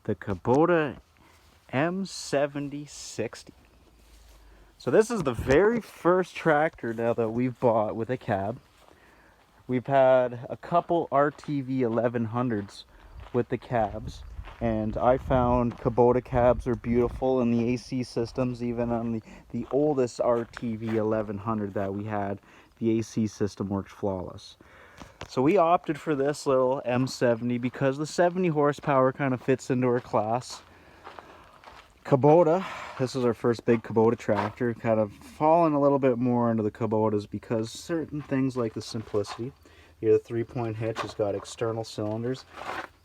the Kabota m7060. So this is the very first tractor now that we've bought with a cab. We've had a couple RTV 1100s with the cabs, and I found Kubota cabs are beautiful, and the AC systems, even on the oldest RTV 1100 that we had, the AC system worked flawless. So we opted for this little M70 because the 70 horsepower kind of fits into our class. Kabota, this is our first big Kubota tractor, kind of fallen a little bit more into the Kubotas because certain things like the simplicity. Here, the 3-point hitch has got external cylinders.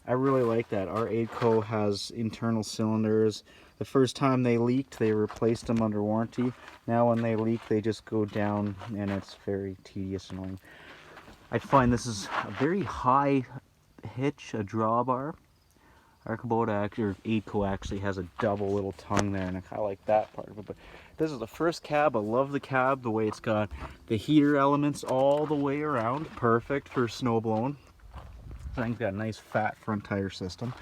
I really like that. Our AIDCO has internal cylinders. The first time they leaked, they replaced them under warranty. Now when they leak, they just go down, and it's very tedious and annoying. I find this is a very high hitch, a drawbar. Our Kubota, or AIDCO, actually has a double little tongue there, and I kind of like that part of it. But this is the first cab. I love the cab, the way it's got the heater elements all the way around. Perfect for snow blowing. I think it's got a nice fat front tire system.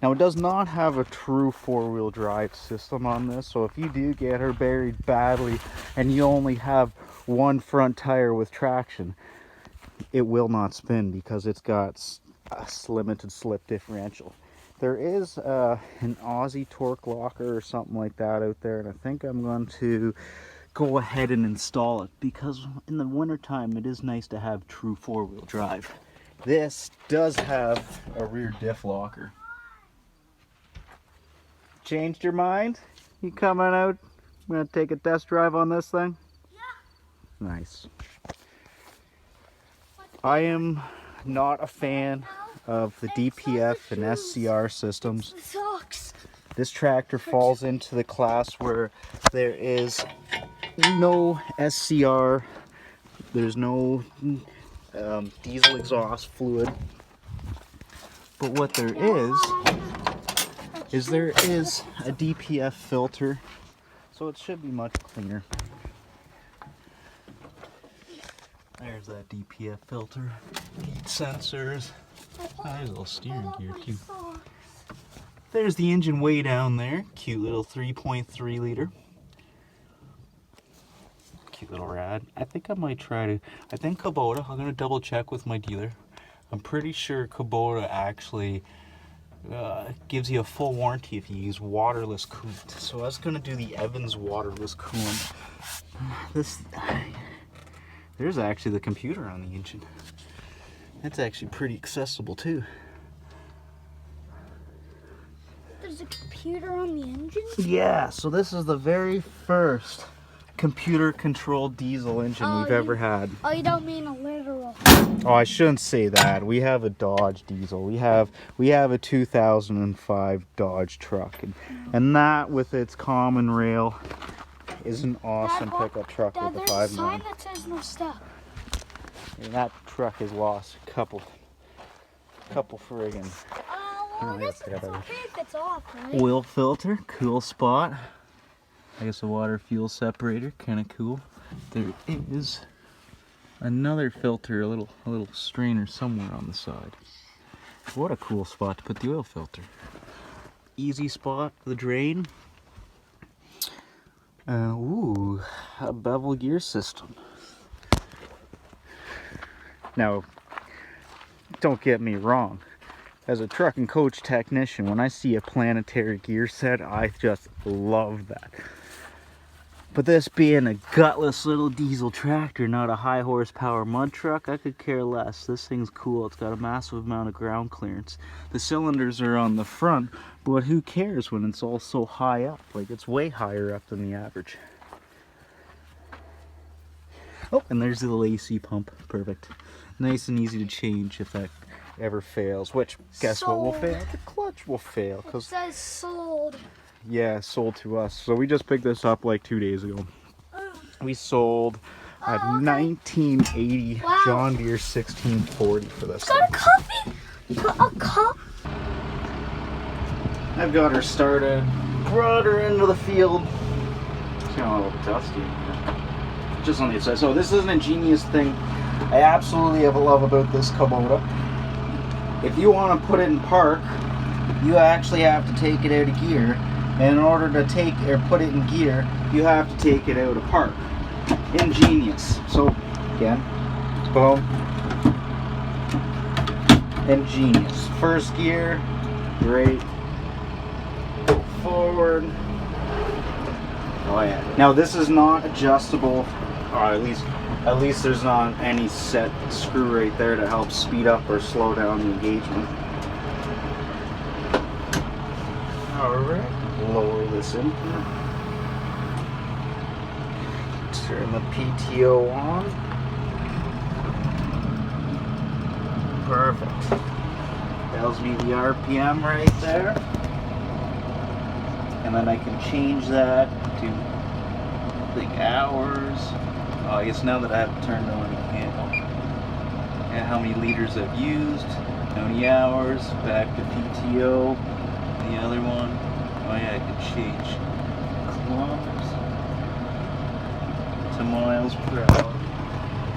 Now, it does not have a true four-wheel drive system on this, so if you do get her buried badly and you only have one front tire with traction, it will not spin because it's got a limited slip differential. There is an Aussie torque locker or something like that out there, and I think I'm going to go ahead and install it because in the wintertime it is nice to have true four-wheel drive. This does have a rear diff locker. Changed your mind? You coming out? I'm gonna take a test drive on this thing? Yeah. Nice. I am not a fan of the DPF and SCR systems. This tractor falls into the class where there is no SCR, there's no diesel exhaust fluid, but what there is there is a DPF filter, so it should be much cleaner. There's that DPF filter, heat sensors. There's a little steering gear too. There's the engine way down there. Cute little 3.3 liter. Cute little rad. I think I might try to, I think Kubota, I'm going to double check with my dealer. I'm pretty sure Kubota actually gives you a full warranty if you use waterless coolant. So I was going to do the Evans waterless coolant. There's actually the computer on the engine. That's actually pretty accessible too. There's a computer on the engine? Yeah, so this is the very first computer-controlled diesel engine we've ever had. Oh, you don't mean a literal? Oh, I shouldn't say that. We have a Dodge diesel. We have a 2005 Dodge truck, and that with its common rail is an awesome pickup truck with a 5.9. There's a sign that says no step. And that truck has lost a couple friggin' Well, I guess it's okay if it's off, right? oil filter, cool spot. I guess a water fuel separator, kind of cool. There is another filter, a little strainer somewhere on the side. What a cool spot to put the oil filter. Easy spot for the drain. Ooh, a bevel gear system. Now, don't get me wrong. As a truck and coach technician, when I see a planetary gear set, I just love that. But this being a gutless little diesel tractor, not a high horsepower mud truck, I could care less. This thing's cool. It's got a massive amount of ground clearance. The cylinders are on the front, but who cares when it's all so high up? Like, it's way higher up than the average. Oh, and there's the little AC pump. Perfect. Nice and easy to change if that ever fails. Which, guess what will fail? The clutch will fail. It says sold. Yeah, sold to us. So we just picked this up like 2 days ago. We sold a 1980 John Deere 1640 for this. Got a coffee? A cup? I've got her started. Brought her into the field. It's getting a little dusty in here. Just on the inside. So this is an ingenious thing I absolutely love about this Kubota. If you want to put it in park, you actually have to take it out of gear. And in order to take or put it in gear, you have to take it out of park. Ingenious. So again, boom. Ingenious. First gear, great. Go forward. Oh yeah. Now this is not adjustable, or at least there's not any set screw right there to help speed up or slow down the engagement. Alright. Lower this in here. Turn the PTO on. Perfect. Tells me the RPM right there. And then I can change that to the hours. Oh, I guess now that I have it turned on, you can't. And how many liters I've used, how many hours, back to PTO, the other one. Oh yeah, I can change kilometers to miles per hour.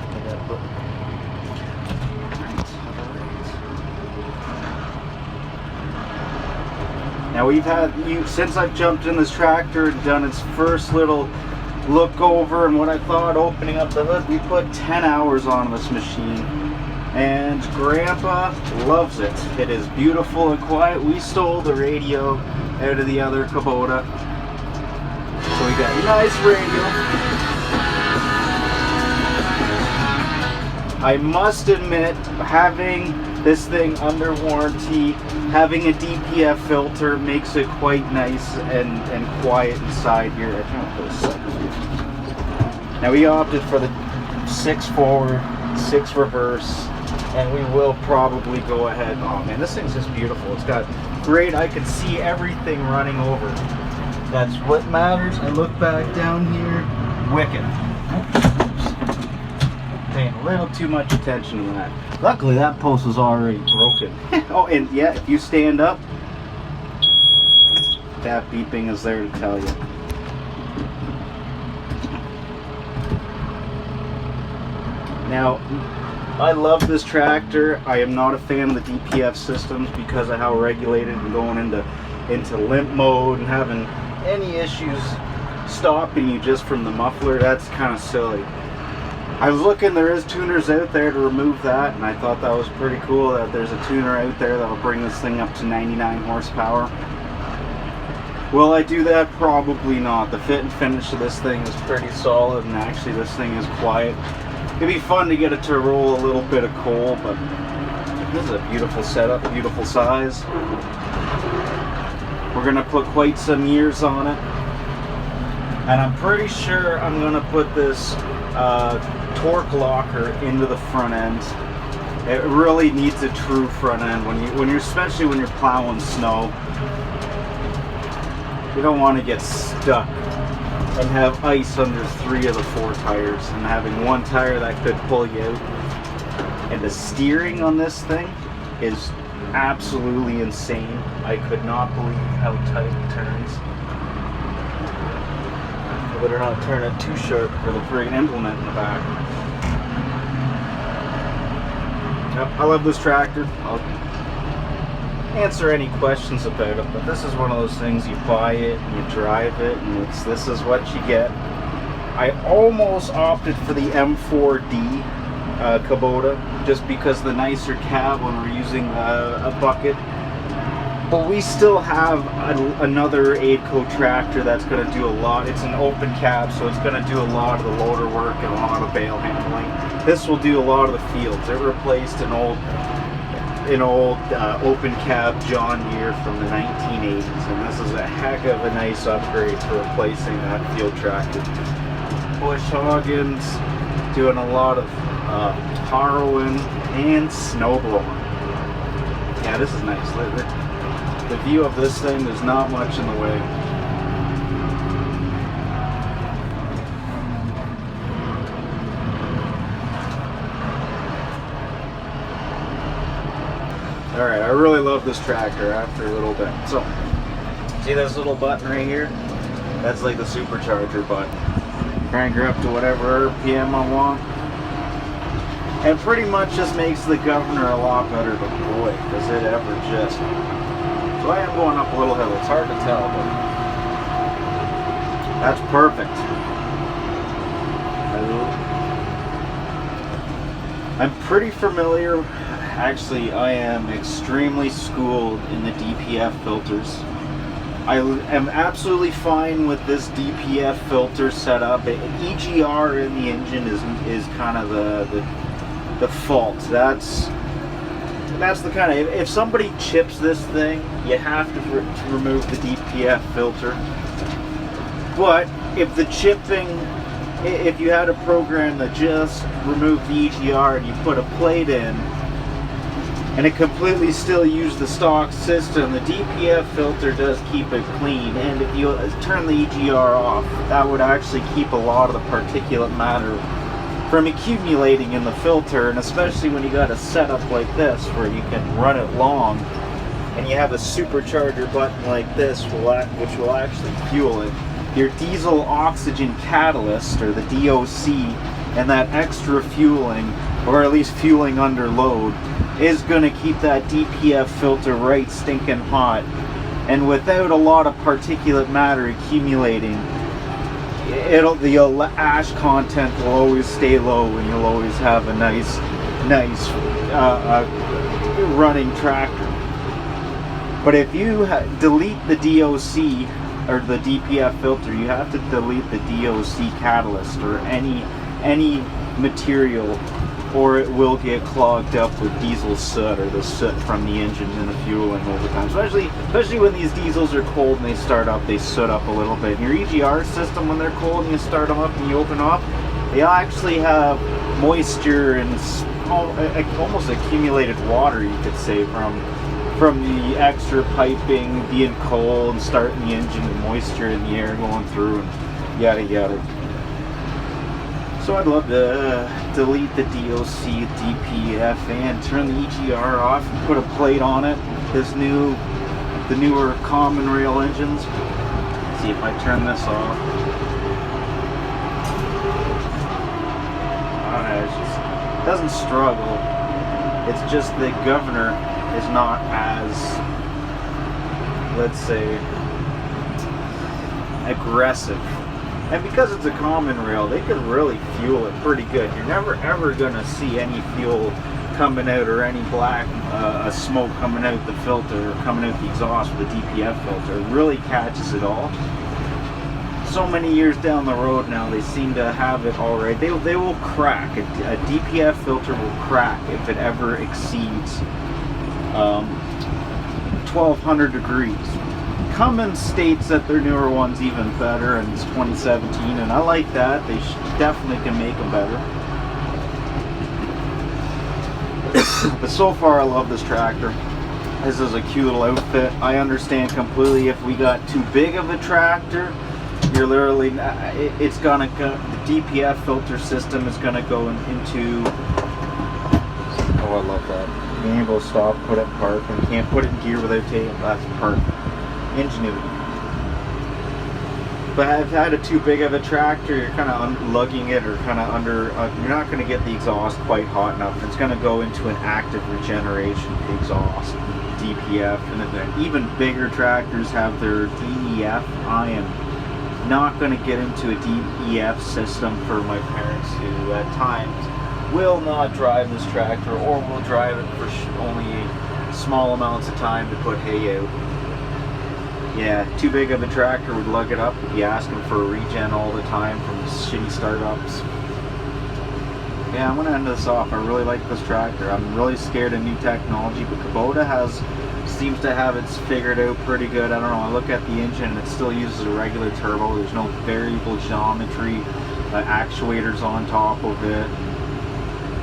I gotta put Now we've had, since I've jumped in this tractor and done its first little look over and what I thought opening up the hood, we put 10 hours on this machine. And Grandpa loves it. It is beautiful and quiet. We stole the radio out of the other Kubota. So we got a nice radio. I must admit, having this thing under warranty, having a DPF filter makes it quite nice and quiet inside here. I can't put a second. Now we opted for the 6 forward, 6 reverse, and we will probably go ahead. Oh man, this thing's just beautiful. It's got great, I can see everything running over. That's what matters. I look back down here, wicked. Paying a little too much attention to that. Luckily that post was already broken. Oh, and yeah, if you stand up, that beeping is there to tell you. Now, I love this tractor. I am not a fan of the DPF systems because of how regulated and going into limp mode and having any issues stopping you just from the muffler. That's kind of silly. I was looking, there is tuners out there to remove that, and I thought that was pretty cool that there's a tuner out there that will bring this thing up to 99 horsepower. Will I do that? Probably not. The fit and finish of this thing is pretty solid, and actually this thing is quiet. It'd be fun to get it to roll a little bit of coal, but this is a beautiful setup, beautiful size. We're going to put quite some years on it, and I'm pretty sure I'm going to put this torque locker into the front end. It really needs a true front end when you're especially when you're plowing snow. You don't want to get stuck and have ice under 3 of the 4 tires and having 1 tire that could pull you out. And the steering on this thing is absolutely insane. I could not believe how tight it turns. I better not turn it too sharp for the friggin' implement in the back. Yep, I love this tractor. I'll answer any questions about it, but this is one of those things, you buy it and you drive it and this is what you get. I almost opted for the M4D Kabota just because the nicer cab when we're using a bucket, but we still have another AIDCO tractor that's going to do a lot. It's an open cab, so it's going to do a lot of the loader work and a lot of bale handling. This will do a lot of the fields. It replaced an old open cab John Deere from the 1980s, and this is a heck of a nice upgrade for replacing that field tractor. Bush hoggings, doing a lot of harrowing and snow blowing. Yeah, this is nice. The view of this thing, there's not much in the way. Alright, I really love this tractor after a little bit. So, see this little button right here? That's like the supercharger button. Crank her up to whatever RPM I want. And pretty much just makes the governor a lot better, but boy, does it ever just So I am going up a little hill. It's hard to tell, but that's perfect. I'm pretty familiar. Actually, I am extremely schooled in the DPF filters. I am absolutely fine with this DPF filter setup. EGR in the engine is kind of the fault. That's the kind of, if somebody chips this thing, you have to remove the DPF filter. But if the chipping, if you had a program that just removed the EGR and you put a plate in, and it completely still used the stock system, the DPF filter does keep it clean. And if you turn the EGR off, that would actually keep a lot of the particulate matter from accumulating in the filter. And especially when you got a setup like this where you can run it long and you have a supercharger button like this which will actually fuel it. Your diesel oxygen catalyst, or the DOC, and that extra fueling, or at least fueling under load, is going to keep that DPF filter right stinking hot. And without a lot of particulate matter accumulating, the ash content will always stay low, and you'll always have a nice running tractor. But if you delete the DOC or the DPF filter, you have to delete the DOC catalyst or any material, or it will get clogged up with diesel soot, or the soot from the engine and the fueling over time. Especially when these diesels are cold and they start up, they soot up a little bit. And your EGR system, when they're cold and you start them up and you open them up, they actually have moisture and almost accumulated water, you could say, from the extra piping being cold and starting the engine, and moisture in the air going through, and yada yada. So I'd love to delete the DOC, DPF, and turn the EGR off and put a plate on it. The newer common rail engines. Let's see if I turn this off. It doesn't struggle. It's just the governor is not as, let's say, aggressive. And because it's a common rail, they can really fuel it pretty good. You're never ever going to see any fuel coming out, or any black smoke coming out the filter, or coming out the exhaust with the DPF filter. It really catches it all. So many years down the road now, they seem to have it all right. They will crack. A DPF filter will crack if it ever exceeds 1200 degrees. Cummins states that their newer one's even better, and it's 2017, and I like that. They definitely can make them better. But so far, I love this tractor. This is a cute little outfit. I understand completely if we got too big of a tractor, you're literally, it's gonna go, the DPF filter system is gonna go into, oh, I love that. Being able to stop, put it in park, and you can't put it in gear without tape. That's perfect. Ingenuity. But if you had a too big of a tractor, you're kind of lugging it, or kind of under, you're not going to get the exhaust quite hot enough. It's going to go into an active regeneration exhaust, DPF, and then even bigger tractors have their DEF. I am not going to get into a DEF system for my parents, who at times will not drive this tractor, or will drive it for only small amounts of time to put hay out. Yeah, too big of a tractor would lug it up, would be asking for a regen all the time from shitty startups. Yeah, I'm going to end this off. I really like this tractor. I'm really scared of new technology, but Kubota seems to have it figured out pretty good. I don't know, I look at the engine and it still uses a regular turbo. There's no variable geometry actuators on top of it.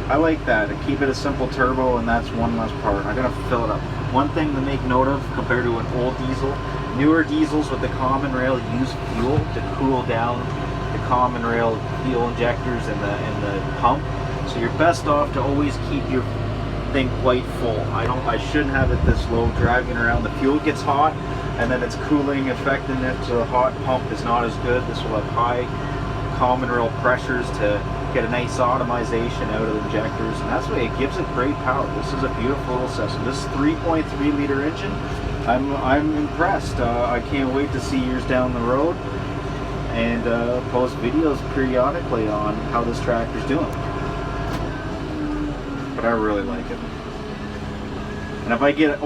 I like that. I keep it a simple turbo, and that's one less part. I gotta fill it up. One thing to make note of compared to an old diesel, newer diesels with the common rail use fuel to cool down the common rail fuel injectors and the pump. So you're best off to always keep your thing quite full. I shouldn't have it this low driving around. The fuel gets hot, and then it's cooling effectiveness to the hot pump is not as good. This will have high common rail pressures to get a nice automation out of the injectors, and that's why it gives it great power. This is a beautiful little system. This 3.3 liter engine I'm impressed. I can't wait to see yours down the road and post videos periodically on how this tractor's doing. But I really like it. And if I get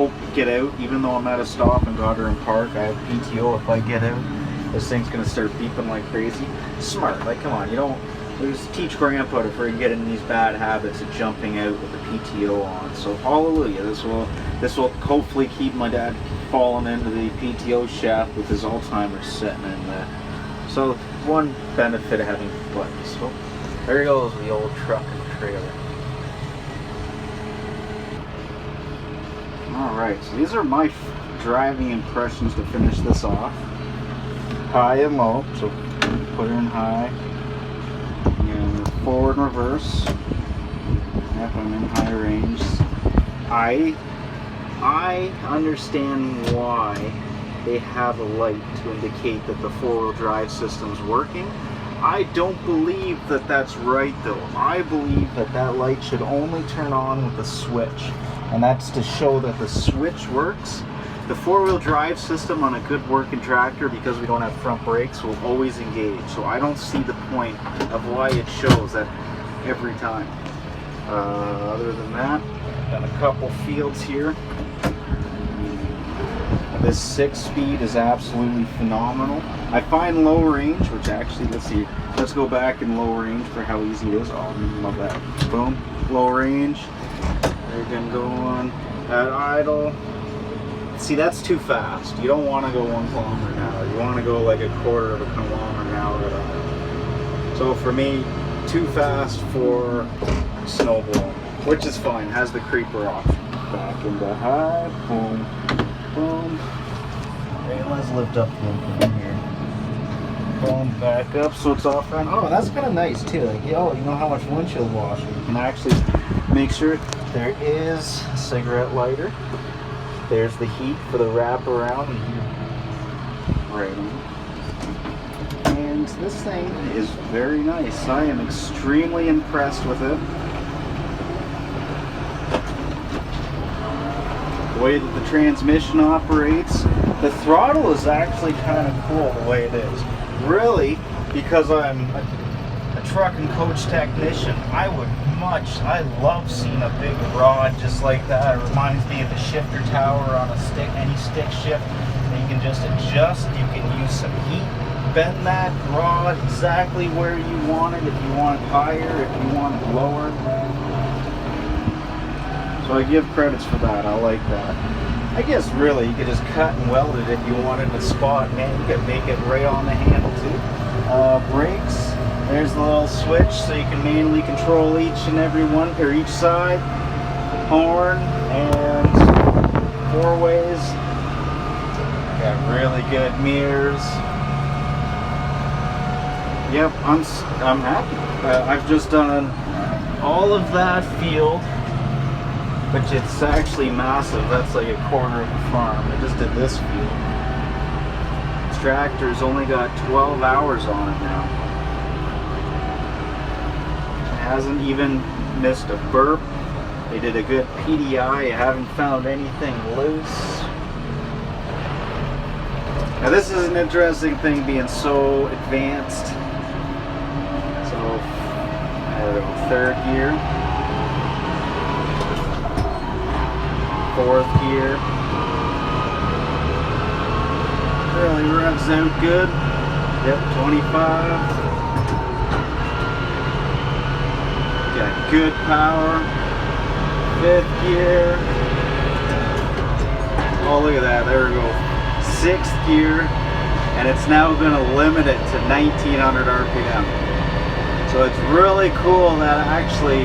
out, even though I'm at a stop in Goddard Park, I have PTO. If I get out, this thing's gonna start beeping like crazy. Smart, like come on, you don't. Just teach Grandpa to freaking get in these bad habits of jumping out with the PTO on. So hallelujah, this will hopefully keep my dad falling into the PTO shaft with his Alzheimer's sitting in there. So one benefit of having buttons. So there goes the old truck and trailer. Alright, so these are my driving impressions to finish this off. High and low, so put her in high. And forward and reverse. Yep, I'm in high range. I understand why they have a light to indicate that the four-wheel drive system's working. I don't believe that that's right though. I believe that that light should only turn on with the switch. And that's to show that the switch works. The four-wheel drive system on a good working tractor, because we don't have front brakes, will always engage. So I don't see the point of why it shows that every time. Other than that, done a couple fields here. This 6-speed is absolutely phenomenal. I find low range, which actually, let's see, let's go back in low range for how easy it is. Oh, I love that. Boom, low range. There you can go on at idle. See, that's too fast. You don't want to go 1 kilometer an hour. You want to go like a quarter of a kilometer an hour at idle. So for me, too fast for snowball, which is fine. Has the creeper option. Back into high, boom, boom. Okay, let's lift up the thing here. Boom, back up so it's off front. Oh, that's kind of nice too. Like, yo, you know how much windshield washer? You can actually make sure there is a cigarette lighter. There's the heat for the wraparound. Right on. And this thing is very nice. I am extremely impressed with it. The way that the transmission operates. The throttle is actually kind of cool the way it is. Really, because I'm a truck and coach technician, I love seeing a big rod just like that. It reminds me of a shifter tower on a stick, any stick shift. And you can just adjust, you can use some heat, bend that rod exactly where you want it, if you want it higher, if you want it lower. So I give credits for that, I like that. I guess really you could just cut and weld it if you wanted to spot, man, you could make it right on the handle too. Brakes. There's the little switch so you can manually control each and every one, or each side. Horn and 4-ways. Got really good mirrors. Yep, I'm happy. I've just done all of that field, which it's actually massive. That's like a quarter of a farm. I just did this field. This tractor's only got 12 hours on it now. Hasn't even missed a burp. They did a good PDI. I haven't found anything loose. Now this is an interesting thing being so advanced. So, I don't know, 3rd gear, 4th gear. Really revs out good. Yep, 25. Got good power. 5th gear. Oh, look at that. There we go. 6th gear. And it's now going to limit it to 1900 RPM. So it's really cool that actually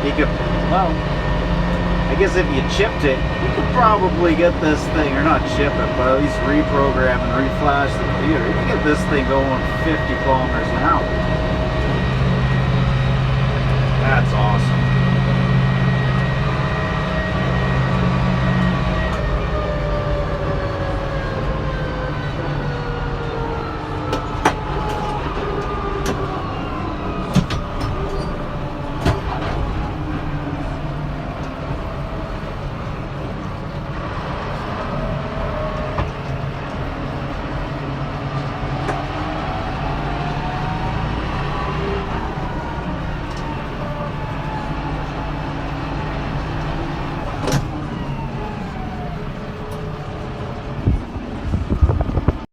you could, well, I guess if you chipped it, you could probably get this thing, or not chip it, but at least reprogram and reflash the computer. You can get this thing going 50 kilometers an hour. That's awesome.